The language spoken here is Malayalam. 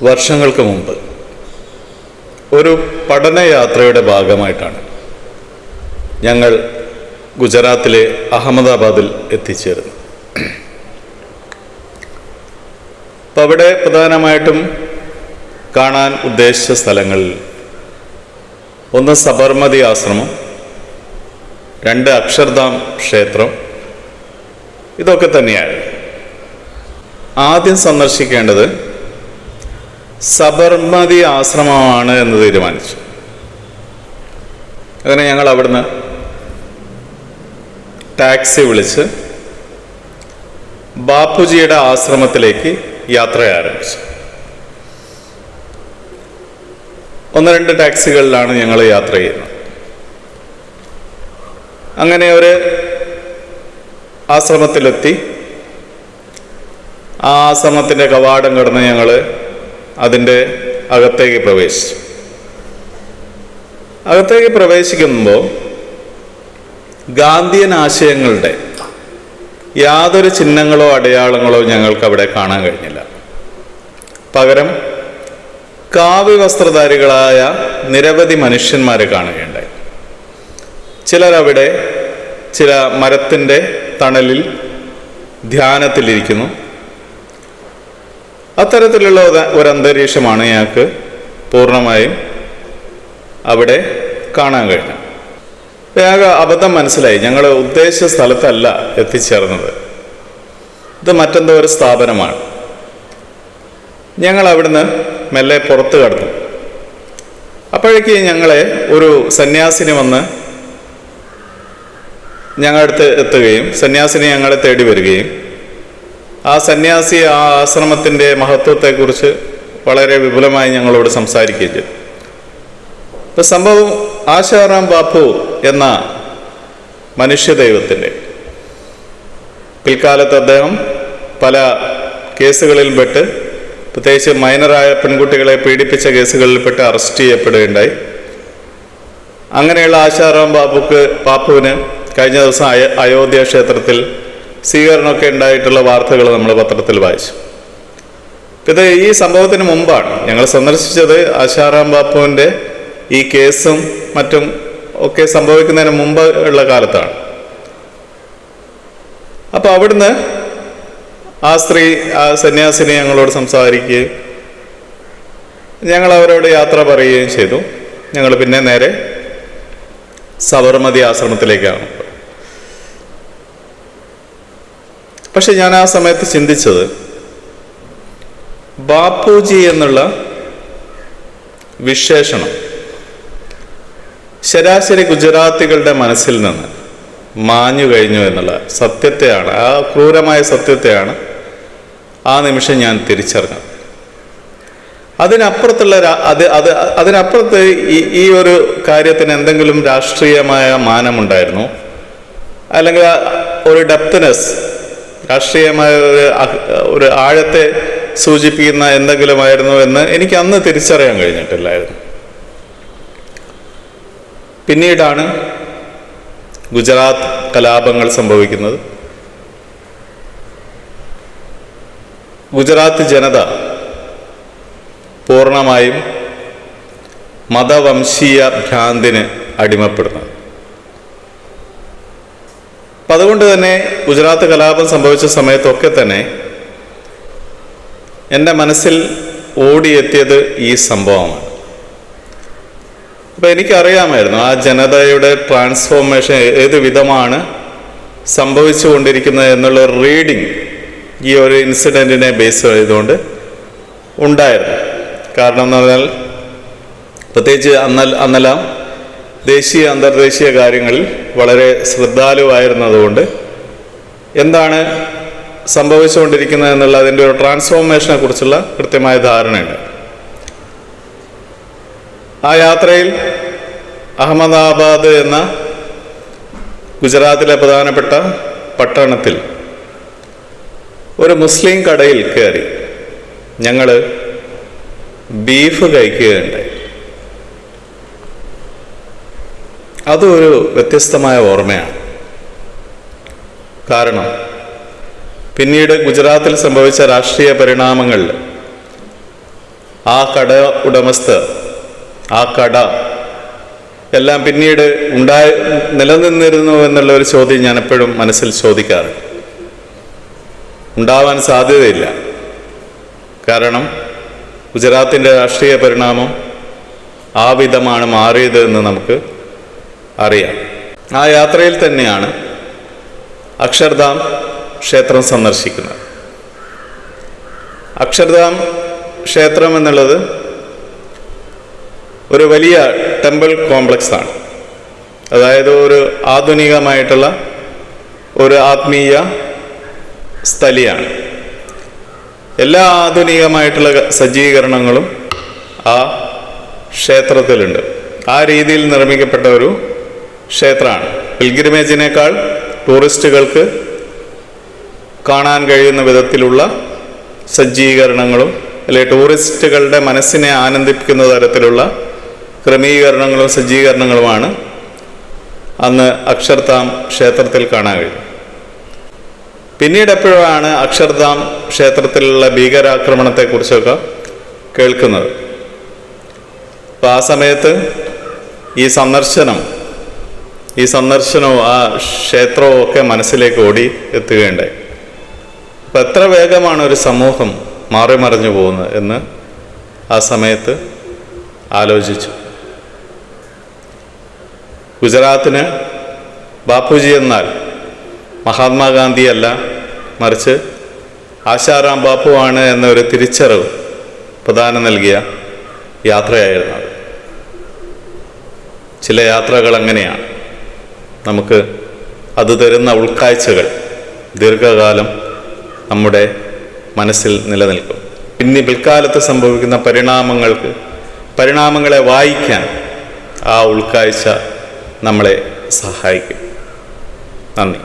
വർഷങ്ങൾക്ക് മുമ്പ് ഒരു പഠനയാത്രയുടെ ഭാഗമായിട്ടാണ് ഞങ്ങൾ ഗുജറാത്തിലെ അഹമ്മദാബാദിൽ എത്തിച്ചേർന്നത്. അപ്പം അവിടെ പ്രധാനമായിട്ടും കാണാൻ ഉദ്ദേശിച്ച സ്ഥലങ്ങളിൽ ഒന്ന് സബർമതി ആശ്രമം, 2 അക്ഷർധാം ക്ഷേത്രം, ഇതൊക്കെ തന്നെയാണ്. ആദ്യം സന്ദർശിക്കേണ്ടത് സബർമതി ആശ്രമമാണ് എന്ന് തീരുമാനിച്ചു. അങ്ങനെ ഞങ്ങൾ അവിടുന്ന് ടാക്സി വിളിച്ച് ബാപ്പുജിയുടെ ആശ്രമത്തിലേക്ക് യാത്ര ആരംഭിച്ചു. 1-2 ടാക്സികളിലാണ് ഞങ്ങൾ യാത്ര ചെയ്യുന്നത്. അങ്ങനെ ഒരു ആശ്രമത്തിലെത്തി. ആ ആശ്രമത്തിൻ്റെ കവാടം കടന്ന് ഞങ്ങൾ അതിൻ്റെ അകത്തേക്ക് പ്രവേശിച്ചു. അകത്തേക്ക് പ്രവേശിക്കുമ്പോൾ ഗാന്ധിയൻ ആശയങ്ങളുടെ യാതൊരു ചിഹ്നങ്ങളോ അടയാളങ്ങളോ ഞങ്ങൾക്ക് അവിടെ കാണാൻ കഴിഞ്ഞില്ല. പകരം കാവ്യ വസ്ത്രധാരികളായ നിരവധി മനുഷ്യന്മാരെ കാണുകയുണ്ടായി. ചിലരവിടെ ചില മരത്തിൻ്റെ തണലിൽ ധ്യാനത്തിലിരിക്കുന്നു. അത്തരത്തിലുള്ള ഒരു അന്തരീക്ഷമാണ് ഞങ്ങൾക്ക് പൂർണ്ണമായും അവിടെ കാണാൻ കഴിഞ്ഞത്. ഞങ്ങൾക്ക് അബദ്ധം മനസ്സിലായി. ഞങ്ങൾ ഉദ്ദേശിച്ച സ്ഥലത്തല്ല എത്തിച്ചേർന്നത്. ഇത് മറ്റെന്തോ ഒരു സ്ഥാപനമാണ്. ഞങ്ങൾ അവിടുന്ന് മെല്ലെ പുറത്ത് കടന്നു. അപ്പോഴേക്ക് ഞങ്ങളെ ഒരു സന്യാസിനി വന്ന് ഞങ്ങളടുത്ത് എത്തുകയും സന്യാസിനി ഞങ്ങളെ തേടി വരികയും ആ സന്യാസി ആ ആശ്രമത്തിൻ്റെ മഹത്വത്തെക്കുറിച്ച് വളരെ വിപുലമായി ഞങ്ങളോട് സംസാരിക്കുകയും ചെയ്തു. ഇപ്പം സംഭവം ആശാറാം ബാപ്പു എന്ന മനുഷ്യദൈവത്തിൻ്റെ പിൽക്കാലത്ത് അദ്ദേഹം പല കേസുകളിൽപ്പെട്ട്, പ്രത്യേകിച്ച് മൈനറായ പെൺകുട്ടികളെ പീഡിപ്പിച്ച കേസുകളിൽപ്പെട്ട് അറസ്റ്റ് ചെയ്യപ്പെടുകയുണ്ടായി. അങ്ങനെയുള്ള ആശാറാം ബാപ്പുവിന് കഴിഞ്ഞ ദിവസം അയോധ്യ ക്ഷേത്രത്തിൽ സ്വീകരണമൊക്കെ ഉണ്ടായിട്ടുള്ള വാർത്തകൾ നമ്മൾ പത്രത്തിൽ വായിച്ചു. ഇത് ഈ സംഭവത്തിന് മുമ്പാണ് ഞങ്ങൾ സന്ദർശിച്ചത്. ആശാറാം ബാപ്പുവിൻ്റെ ഈ കേസും മറ്റും ഒക്കെ സംഭവിക്കുന്നതിന് മുമ്പ് ഉള്ള കാലത്താണ്. അപ്പോൾ അവിടുന്ന് ആ സന്യാസിനി ഞങ്ങളോട് സംസാരിക്കുകയും ഞങ്ങൾ അവരോട് യാത്ര പറയുകയും ചെയ്തു. ഞങ്ങൾ പിന്നെ നേരെ സബർമതി ആശ്രമത്തിലേക്കാണ്. പക്ഷെ ഞാൻ ആ സമയത്ത് ചിന്തിച്ചത്, ബാപ്പുജി എന്നുള്ള വിശേഷണം ശരാശരി ഗുജറാത്തികളുടെ മനസ്സിൽ നിന്ന് മാഞ്ഞു കഴിഞ്ഞു എന്നുള്ള സത്യത്തെയാണ്, ആ ക്രൂരമായ സത്യത്തെയാണ് ആ നിമിഷം ഞാൻ തിരിച്ചറിഞ്ഞത്. അതിനപ്പുറത്ത് ഈ ഒരു കാര്യത്തിന് എന്തെങ്കിലും രാഷ്ട്രീയമായ മാനമുണ്ടായിരുന്നു, അല്ലെങ്കിൽ ഒരു ഡെപ്ത്നെസ്, രാഷ്ട്രീയമായ ഒരു ആഴത്തെ സൂചിപ്പിക്കുന്ന എന്തെങ്കിലുമായിരുന്നു എന്ന് എനിക്ക് അന്ന് തിരിച്ചറിയാൻ കഴിഞ്ഞിട്ടില്ലായിരുന്നു. പിന്നീടാണ് ഗുജറാത്ത് കലാപങ്ങൾ സംഭവിക്കുന്നത്. ഗുജറാത്ത് ജനത പൂർണ്ണമായും മതവംശീയ ഭ്രാന്തിന് അടിമപ്പെടുന്നത്. അപ്പം അതുകൊണ്ട് തന്നെ ഗുജറാത്ത് കലാപം സംഭവിച്ച സമയത്തൊക്കെ തന്നെ എൻ്റെ മനസ്സിൽ ഓടിയെത്തിയത് ഈ സംഭവമാണ്. അപ്പം എനിക്കറിയാമായിരുന്നു ആ ജനതയുടെ ട്രാൻസ്ഫോർമേഷൻ ഏത് വിധമാണ് സംഭവിച്ചു കൊണ്ടിരിക്കുന്നത് എന്നുള്ള റീഡിങ് ഈ ഒരു ഇൻസിഡൻറ്റിനെ ബേസ് ചെയ്തുകൊണ്ട് ഉണ്ടായിരുന്നു. കാരണം എന്ന് പറഞ്ഞാൽ പ്രത്യേകിച്ച് അന്നെല്ലാം ദേശീയ അന്തർദേശീയ കാര്യങ്ങളിൽ വളരെ ശ്രദ്ധാലുവായിരുന്നതുകൊണ്ട് എന്താണ് സംഭവിച്ചുകൊണ്ടിരിക്കുന്നത് എന്നുള്ള അതിൻ്റെ ഒരു ട്രാൻസ്ഫോർമേഷനെ കുറിച്ചുള്ള കൃത്യമായ ധാരണയുണ്ട്. ആ യാത്രയിൽ അഹമ്മദാബാദ് എന്ന ഗുജറാത്തിലെ പ്രധാനപ്പെട്ട പട്ടണത്തിൽ ഒരു മുസ്ലിം കടയിൽ കയറി ഞങ്ങൾ ബീഫ് കഴിക്കുകയുണ്ടായി. അതൊരു വ്യത്യസ്തമായ ഓർമ്മയാണ്. കാരണം പിന്നീട് ഗുജറാത്തിൽ സംഭവിച്ച രാഷ്ട്രീയ പരിണാമങ്ങളിൽ ആ കട ഉടമസ്ഥർ, ആ കട എല്ലാം പിന്നീട് നിലനിന്നിരുന്നു എന്നുള്ള ഒരു ചോദ്യം ഞാൻ എപ്പോഴും മനസ്സിൽ ചോദിക്കാറുണ്ട്. ഉണ്ടാവാൻ സാധ്യതയില്ല. കാരണം ഗുജറാത്തിൻ്റെ രാഷ്ട്രീയ പരിണാമം ആ വിധമാണ് മാറിയത് എന്ന് നമുക്ക് അറിയാം. ആ യാത്രയിൽ തന്നെയാണ് അക്ഷർധാം ക്ഷേത്രം സന്ദർശിക്കുന്നത്. അക്ഷർധാം ക്ഷേത്രം എന്നുള്ളത് ഒരു വലിയ ടെമ്പിൾ കോംപ്ലക്സ് ആണ്. അതായത് ഒരു ആധുനികമായിട്ടുള്ള ഒരു ആത്മീയ സ്ഥലിയാണ്. എല്ലാ ആധുനികമായിട്ടുള്ള സജ്ജീകരണങ്ങളും ആ ക്ഷേത്രത്തിലുണ്ട്. ആ രീതിയിൽ നിർമ്മിക്കപ്പെട്ട ഒരു ക്ഷേത്രമാണ്. പിൽഗ്രിമേജിനേക്കാൾ ടൂറിസ്റ്റുകൾക്ക് കാണാൻ കഴിയുന്ന വിധത്തിലുള്ള സജ്ജീകരണങ്ങളും അല്ലെങ്കിൽ ടൂറിസ്റ്റുകളുടെ മനസ്സിനെ ആനന്ദിപ്പിക്കുന്ന തരത്തിലുള്ള ക്രമീകരണങ്ങളും സജ്ജീകരണങ്ങളുമാണ് അന്ന് അക്ഷർധാം ക്ഷേത്രത്തിൽ കാണാൻ കഴിയും. പിന്നീട് എപ്പോഴാണ് അക്ഷർധാം ക്ഷേത്രത്തിലുള്ള ഭീകരാക്രമണത്തെക്കുറിച്ചൊക്കെ കേൾക്കുന്നത്. അപ്പോൾ ആ സമയത്ത് ഈ സന്ദർശനവും ആ ക്ഷേത്രവും ഒക്കെ മനസ്സിലേക്ക് ഓടി എത്തുകയുണ്ടായി. അപ്പം എത്ര വേഗമാണ് ഒരു സമൂഹം മാറിമറിഞ്ഞു പോകുന്നത് എന്ന് ആ സമയത്ത് ആലോചിച്ചു. ഗുജറാത്തിന് ബാപ്പുജി എന്നാൽ മഹാത്മാഗാന്ധിയല്ല, മറിച്ച് ആശാറാം ബാപ്പുവാണ് എന്നൊരു തിരിച്ചറിവ് പ്രധാനം നൽകിയ യാത്രയായിരുന്നു. ചില യാത്രകൾ അങ്ങനെയാണ്. നമുക്ക് അത് തരുന്ന ഉൾക്കാഴ്ചകൾ ദീർഘകാലം നമ്മുടെ മനസ്സിൽ നിലനിൽക്കും. ഇനി പിൽക്കാലത്ത് സംഭവിക്കുന്ന പരിണാമങ്ങളെ വായിക്കാൻ ആ ഉൾക്കാഴ്ച നമ്മളെ സഹായിക്കും. നന്ദി.